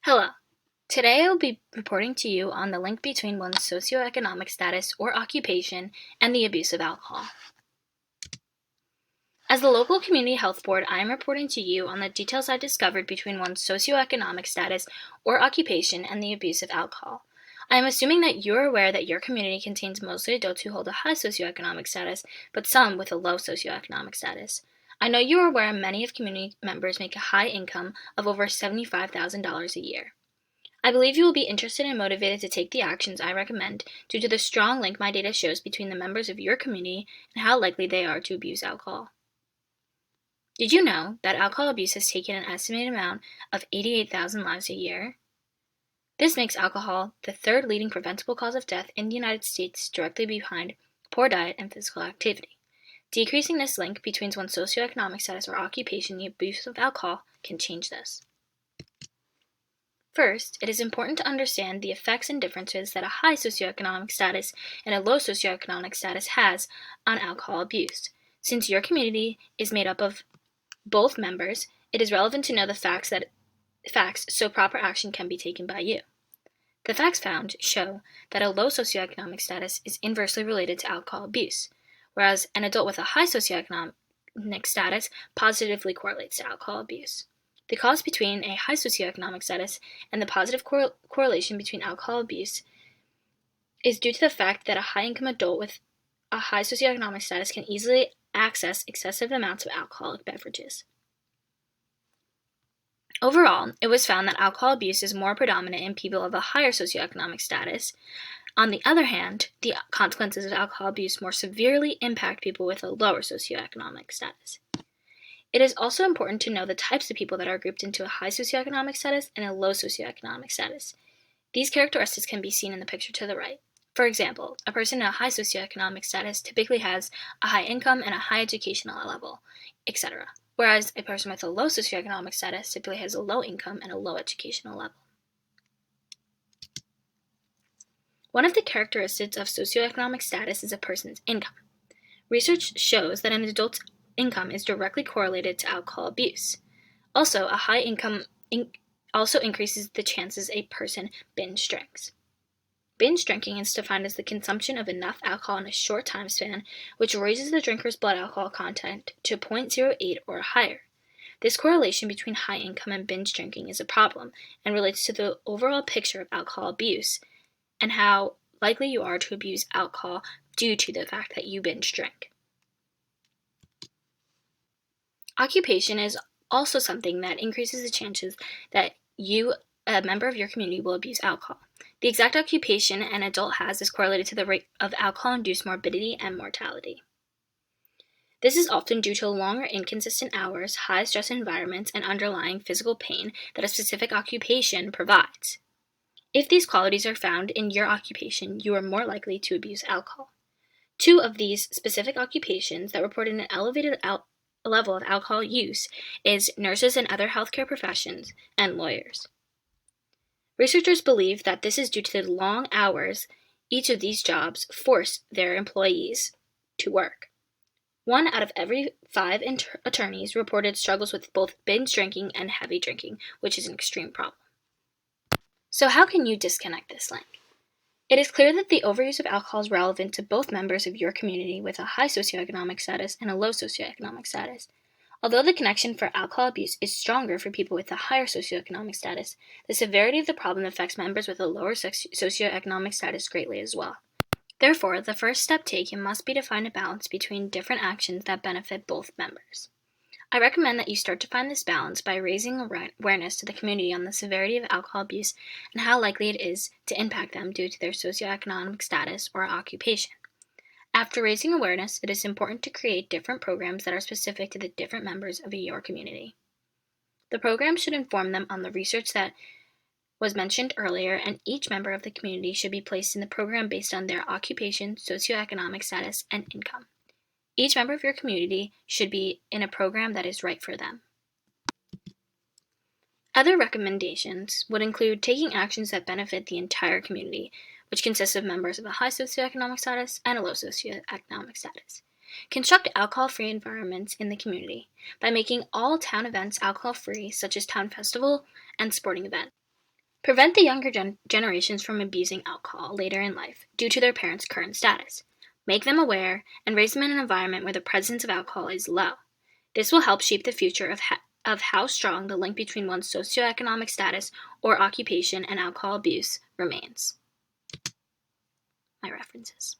Hello. Today I will be reporting to you on the link between one's socioeconomic status or occupation and the abuse of alcohol. As the local community health board, I am reporting to you on the details I discovered between one's socioeconomic status or occupation and the abuse of alcohol. I am assuming that you are aware that your community contains mostly adults who hold a high socioeconomic status, but some with a low socioeconomic status. I know you are aware many of community members make a high income of over $75,000 a year. I believe you will be interested and motivated to take the actions I recommend due to the strong link my data shows between the members of your community and how likely they are to abuse alcohol. Did you know that alcohol abuse has taken an estimated amount of 88,000 lives a year? This makes alcohol the third leading preventable cause of death in the United States, directly behind poor diet and physical activity. Decreasing this link between one's socioeconomic status or occupation and the abuse of alcohol can change this. First, it is important to understand the effects and differences that a high socioeconomic status and a low socioeconomic status has on alcohol abuse. Since your community is made up of both members, it is relevant to know the facts so proper action can be taken by you. The facts found show that a low socioeconomic status is inversely related to alcohol abuse, whereas an adult with a high socioeconomic status positively correlates to alcohol abuse. The cause between a high socioeconomic status and the positive correlation between alcohol abuse is due to the fact that a high-income adult with a high socioeconomic status can easily access excessive amounts of alcoholic beverages. Overall, it was found that alcohol abuse is more predominant in people of a higher socioeconomic status. On the other hand, the consequences of alcohol abuse more severely impact people with a lower socioeconomic status. It is also important to know the types of people that are grouped into a high socioeconomic status and a low socioeconomic status. These characteristics can be seen in the picture to the right. For example, a person in a high socioeconomic status typically has a high income and a high educational level, etc., whereas a person with a low socioeconomic status typically has a low income and a low educational level. One of the characteristics of socioeconomic status is a person's income. Research shows that an adult's income is directly correlated to alcohol abuse. Also, a high income also increases the chances a person binge drinks. Binge drinking is defined as the consumption of enough alcohol in a short time span, which raises the drinker's blood alcohol content to 0.08 or higher. This correlation between high income and binge drinking is a problem and relates to the overall picture of alcohol abuse and how likely you are to abuse alcohol due to the fact that you binge drink. Occupation is also something that increases the chances that you, a member of your community, will abuse alcohol. The exact occupation an adult has is correlated to the rate of alcohol-induced morbidity and mortality. This is often due to long or inconsistent hours, high-stress environments, and underlying physical pain that a specific occupation provides. If these qualities are found in your occupation, you are more likely to abuse alcohol. Two of these specific occupations that reported an elevated level of alcohol use is nurses and other healthcare professions and lawyers. Researchers believe that this is due to the long hours each of these jobs force their employees to work. 1 out of every 5 attorneys reported struggles with both binge drinking and heavy drinking, which is an extreme problem. So how can you disconnect this link? It is clear that the overuse of alcohol is relevant to both members of your community with a high socioeconomic status and a low socioeconomic status. Although the connection for alcohol abuse is stronger for people with a higher socioeconomic status, the severity of the problem affects members with a lower socioeconomic status greatly as well. Therefore, the first step taken must be to find a balance between different actions that benefit both members. I recommend that you start to find this balance by raising awareness to the community on the severity of alcohol abuse and how likely it is to impact them due to their socioeconomic status or occupation. After raising awareness, it is important to create different programs that are specific to the different members of your community. The program should inform them on the research that was mentioned earlier, and each member of the community should be placed in the program based on their occupation, socioeconomic status, and income. Each member of your community should be in a program that is right for them. Other recommendations would include taking actions that benefit the entire community, which consists of members of a high socioeconomic status and a low socioeconomic status. Construct alcohol-free environments in the community by making all town events alcohol-free, such as town festival and sporting events. Prevent the younger generations from abusing alcohol later in life due to their parents' current status. Make them aware and raise them in an environment where the presence of alcohol is low. This will help shape the future of how strong the link between one's socioeconomic status or occupation and alcohol abuse remains. My references.